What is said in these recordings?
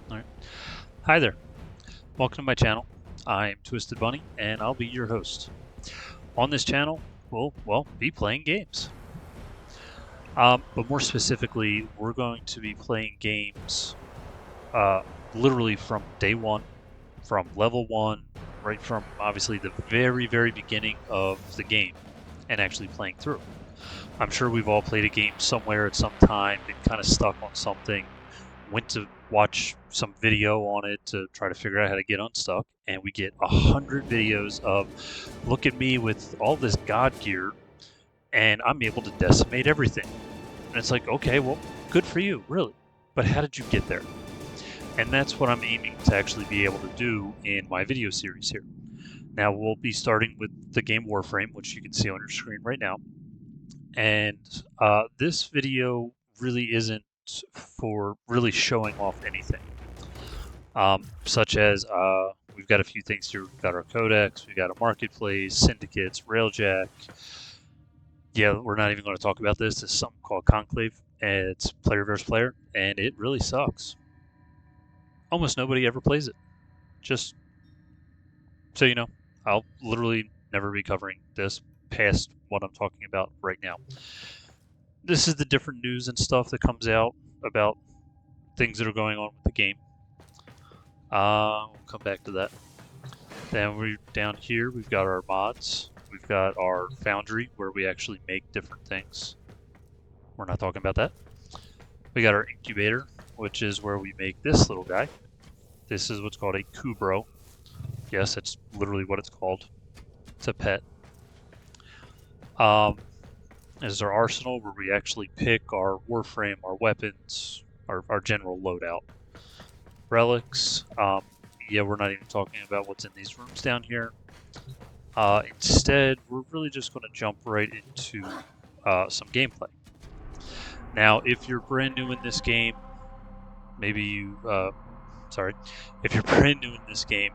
All right. Hi there. Welcome to my channel. I'm Twisted Bunny, and I'll be your host. On this channel, we'll be playing games. But more specifically, we're going to be playing games literally from day one, from level one, right from obviously the very, very beginning of the game, and actually playing through. I'm sure we've all played a game somewhere at some time, been kind of stuck on something, went to watch some video on it to try to figure out how to get unstuck, and we get 100 videos of look at me with all this god gear and I'm able to decimate everything. And it's like, okay, well, good for you, really. But how did you get there? And that's what I'm aiming to actually be able to do in my video series here. Now we'll be starting with the game Warframe, which you can see on your screen right now. And this video really isn't for really showing off anything. Such as we've got a few things here. We've got our codex, we've got a marketplace, syndicates, railjack. Yeah, we're not even going to talk about this. This is something called Conclave, and it's player versus player, and it really sucks. Almost nobody ever plays it. Just so you know, I'll literally never be covering this past what I'm talking about right now. This is the different news and stuff that comes out about things that are going on with the game. We'll come back to that. Then we're down here, we've got our mods. We've got our foundry where we actually make different things. We're not talking about that. We got our incubator, which is where we make this little guy. This is what's called a Kubro. Yes, that's literally what it's called. It's a pet. This is our arsenal where we actually pick our Warframe, our weapons, our general loadout. Relics. Yeah, we're not even talking about what's in these rooms down here. Instead, we're really just going to jump right into some gameplay. Now, if you're brand new in this game, maybe you, if you're brand new in this game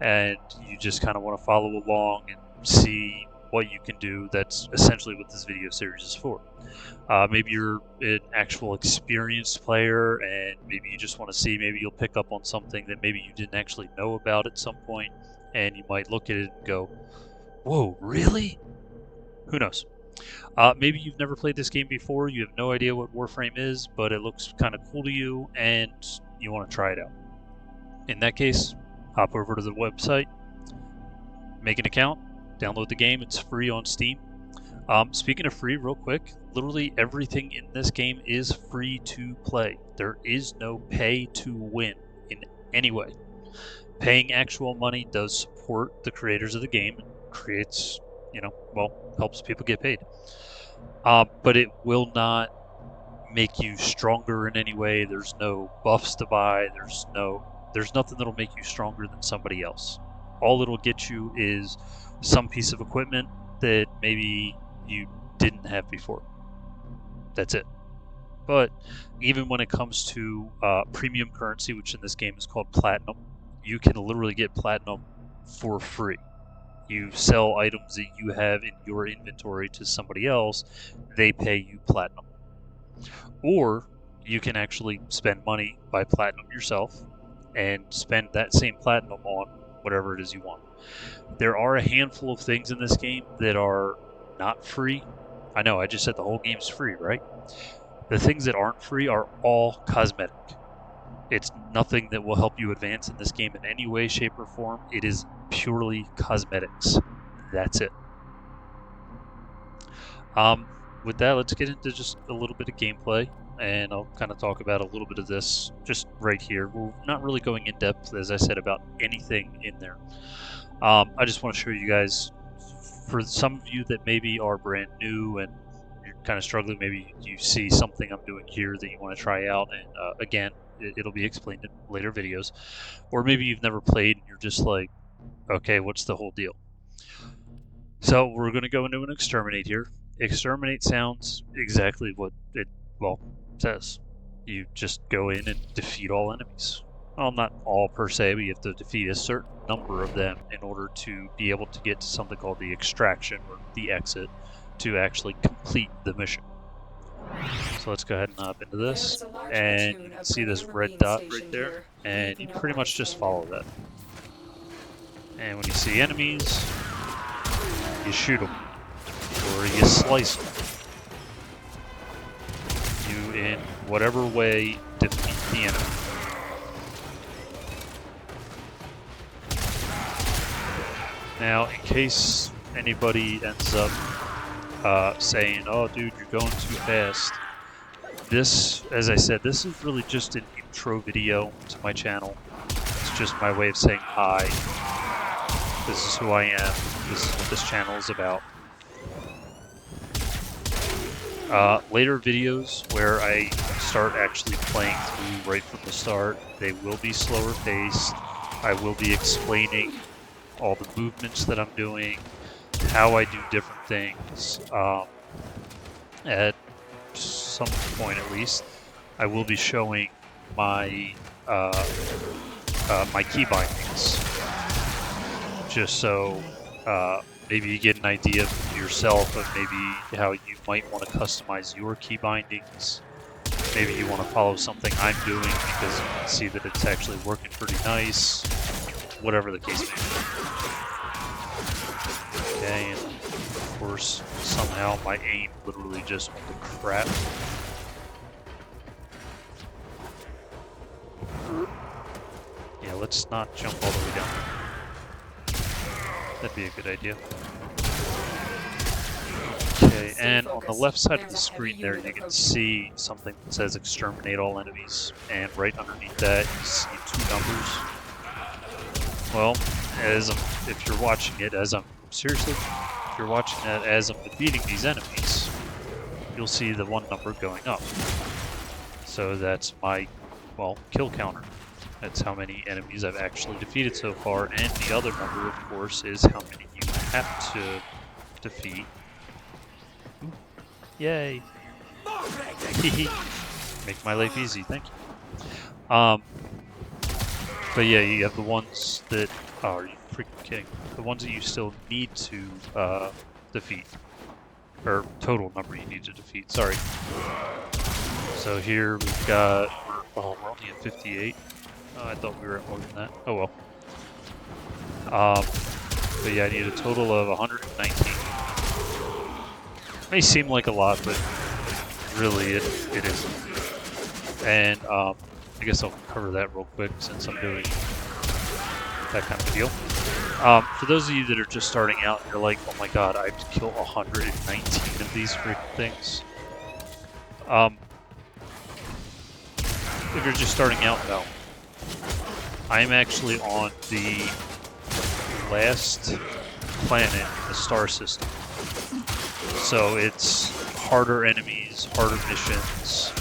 and you just kind of want to follow along and see what you can do, that's essentially what this video series is for. Maybe you're an actual experienced player and maybe you just want to see, maybe you'll pick up on something that maybe you didn't actually know about at some point, and you might look at it and go, whoa, really? Who knows? Maybe you've never played this game before, you have no idea what Warframe is, but it looks kind of cool to you and you want to try it out. In that case, hop over to the website, make an account, download the game. It's free on Steam. Speaking of free, real quick, literally everything in this game is free to play. There is no pay to win in any way. Paying actual money does support the creators of the game and creates, helps people get paid. But it will not make you stronger in any way. There's no buffs to buy. There's nothing that'll make you stronger than somebody else. All it'll get you is some piece of equipment that maybe you didn't have before. That's it. But even when it comes to premium currency, which in this game is called platinum, you can literally get platinum for free. You sell items that you have in your inventory to somebody else, they pay you platinum. Or you can actually spend money, buy platinum yourself, and spend that same platinum on whatever it is you want. There are a handful of things in this game that are not free. I know, I just said the whole game's free, right? The things that aren't free are all cosmetic. It's nothing that will help you advance in this game in any way, shape, or form. It is purely cosmetics. That's it. With that, let's get into just a little bit of gameplay, and I'll kind of talk about a little bit of this just right here. We're not really going in depth, as I said, about anything in there. I just want to show you guys, for some of you that maybe are brand new and you're kind of struggling, maybe you see something I'm doing here that you want to try out, and again, it'll be explained in later videos. Or maybe you've never played and you're just like, okay, what's the whole deal? So we're going to go into an exterminate here. Exterminate sounds exactly what it, says. You just go in and defeat all enemies. Well, not all per se, but you have to defeat a certain number of them in order to be able to get to something called the extraction or the exit to actually complete the mission. So let's go ahead and hop into this, There's a large and platoon you can of see this Marine red dot right station there, here, and you keeping up pretty while much I just stand follow here. that. And when you see enemies, you shoot them, or you slice them. You, in whatever way, defeat the enemy. Now, in case anybody ends up saying, "Oh, dude, you're going too fast," this, as I said, this is really just an intro video to my channel. It's just my way of saying hi. This is who I am. This is what this channel is about. Later videos where I start actually playing through right from the start, they will be slower paced. I will be explaining all the movements that I'm doing, how I do different things. At some point, at least, I will be showing my my key bindings, just so maybe you get an idea of yourself of maybe how you might want to customize your key bindings. Maybe you want to follow something I'm doing because you can see that it's actually working pretty nice. Whatever the case may be. Okay, and of course, somehow my aim literally just went to crap. Yeah, let's not jump all the way down. That'd be a good idea. Okay, and on the left side of the screen there, you can see something that says exterminate all enemies, and right underneath that you see two numbers. Well, if you're watching it as I'm, seriously, if you're watching that as I'm defeating these enemies, you'll see the one number going up. So that's my, well, kill counter. That's how many enemies I've actually defeated so far, and the other number, of course, is how many you have to defeat. Ooh. Yay! Make my life easy, thank you. But yeah, you have the ones that, oh, are you freaking kidding? The ones that you still need to defeat, or total number you need to defeat, sorry. So here we've got, oh, we're only at 58. Oh, I thought we were at more than that. Oh well. But yeah, I need a total of 119. May seem like a lot, but really it isn't. And I guess I'll cover that real quick since I'm doing that kind of deal. For those of you that are just starting out, you're like, oh my god, I have to kill 119 of these freaking things. If you're just starting out, no. I'm actually on the last planet in the star system. So it's harder enemies, harder missions.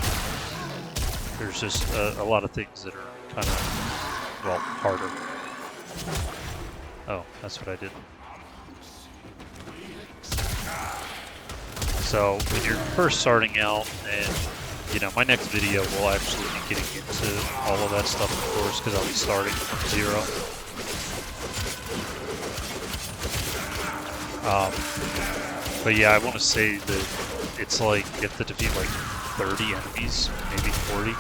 There's just a lot of things that are kind of, well, harder. Oh, that's what I did. So when you're first starting out, and you know, my next video will actually be getting into all of that stuff, of course, because I'll be starting from zero. But yeah, I want to say that it's like you have to defeat like 30 enemies, maybe 40.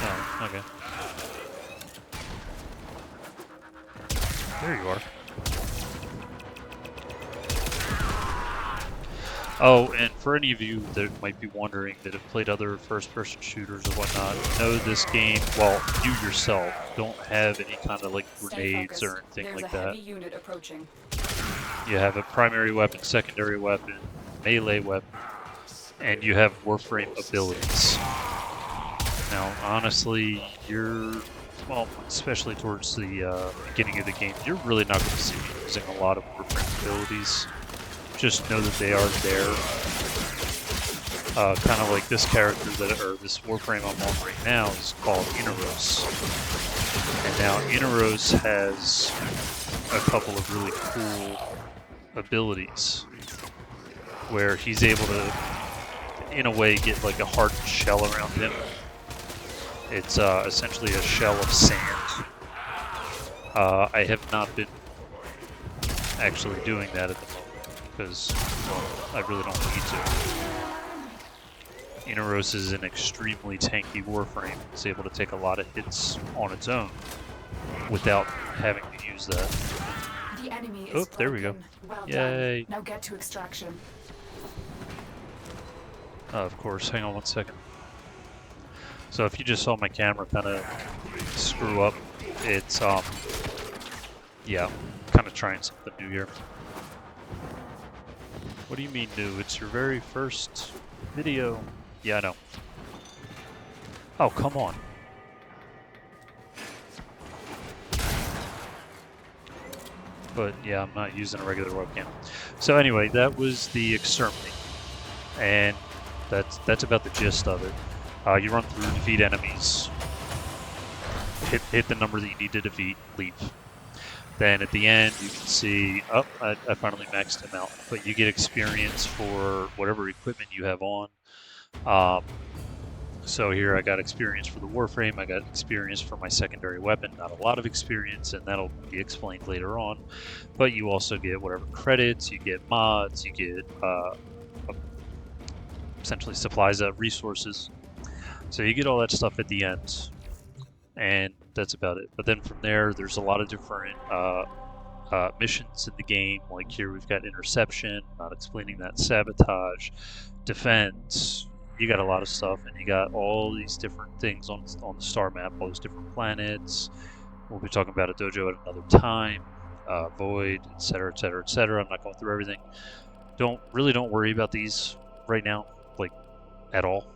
Oh, okay. There you are. Oh, and for any of you that might be wondering that have played other first-person shooters or whatnot, know this game, well, you yourself don't have any kind of like grenades or anything like that. There's a heavy unit approaching. You have a primary weapon, secondary weapon, melee weapon, and you have Warframe abilities. Now, honestly, you're, well, especially towards the beginning of the game, you're really not going to see me using a lot of Warframe abilities. Just know that they are there. Kind of like this character or this Warframe I'm on right now is called Inaros. And now Inaros has a couple of really cool abilities where he's able to, in a way, get like a hardened shell around him. It's essentially a shell of sand. I have not been actually doing that at the moment. because, well, I really don't need to. Inaros is an extremely tanky Warframe. It's able to take a lot of hits on its own without having to use that. The enemy is Oh, there we go. Well Yay. done. Now get to extraction. Of course, hang on one second. So if you just saw my camera kind of screw up, it's, yeah, kind of trying something new here. What do you mean new? It's your very first video. Yeah, I know. Oh, come on. But yeah, I'm not using a regular webcam. So anyway, that was the exterminate, and that's about the gist of it. You run through, defeat enemies, hit the number that you need to defeat, leave. Then at the end, you can see, oh, I finally maxed him out. But you get experience for whatever equipment you have on. So here I got experience for the Warframe, I got experience for my secondary weapon, not a lot of experience, and that'll be explained later on. But you also get whatever credits, you get mods, you get essentially supplies of resources. So you get all that stuff at the end, and that's about it. But then from there, there's a lot of different missions in the game. Like here we've got interception, not explaining that, sabotage, defense. You got a lot of stuff, and you got all these different things on the star map, all those different planets. We'll be talking about a dojo at another time, void, etc., etc., etc. I'm not going through everything. Don't worry about these right now, like at all.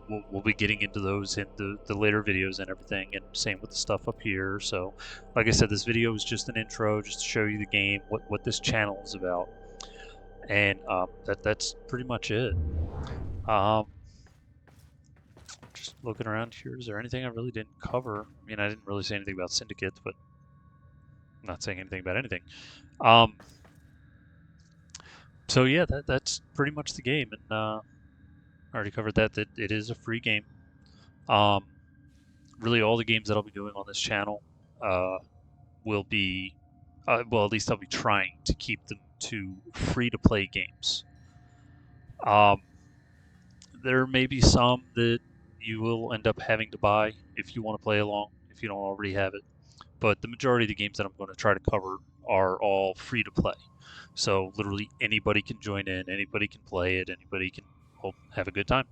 We'll be getting into those in the later videos and everything, and same with the stuff up here. So, like I said, this video is just an intro, just to show you the game, what this channel is about, and that's pretty much it. Just looking around here, is there anything I really didn't cover? I mean, I didn't really say anything about syndicates, but I'm not saying anything about anything. So yeah, that's pretty much the game, and I already covered that it is a free game. Really, all the games that I'll be doing on this channel will be, well, at least I'll be trying to keep them to free-to-play games. There may be some that you will end up having to buy if you want to play along, if you don't already have it. But the majority of the games that I'm going to try to cover are all free to play. So literally anybody can join in, anybody can play it, anybody can have a good time.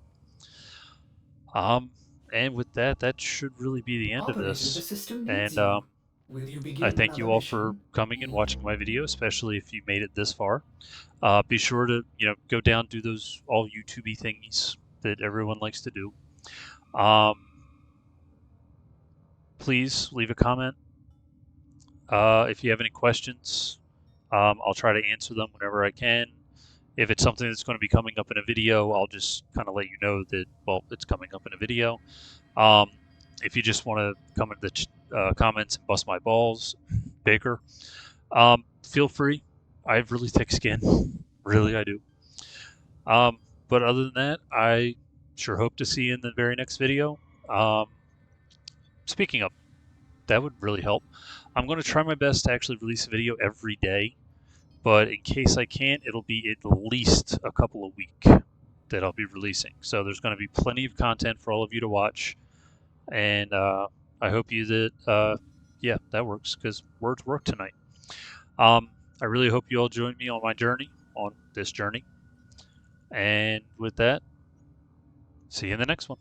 And with that, that should really be the end of Operator, this. the system needs And you. Will you I begin thank you another all for mission? coming and watching my video, especially if you made it this far. Be sure to go down, do those all YouTubey thingies that everyone likes to do. Please leave a comment. If you have any questions, I'll try to answer them whenever I can. If it's something that's going to be coming up in a video, I'll just kind of let you know that, well, it's coming up in a video. If you just want to come into the comments and bust my balls, Baker, feel free. I have really thick skin. Really, I do. But other than that, I sure hope to see you in the very next video. Speaking of, that would really help. I'm going to try my best to actually release a video every day, but in case I can't, it'll be at least a couple a week that I'll be releasing. So there's going to be plenty of content for all of you to watch, and I hope you that, yeah, that works, because words work tonight. I really hope you all join me on my journey, on this journey. And with that, see you in the next one.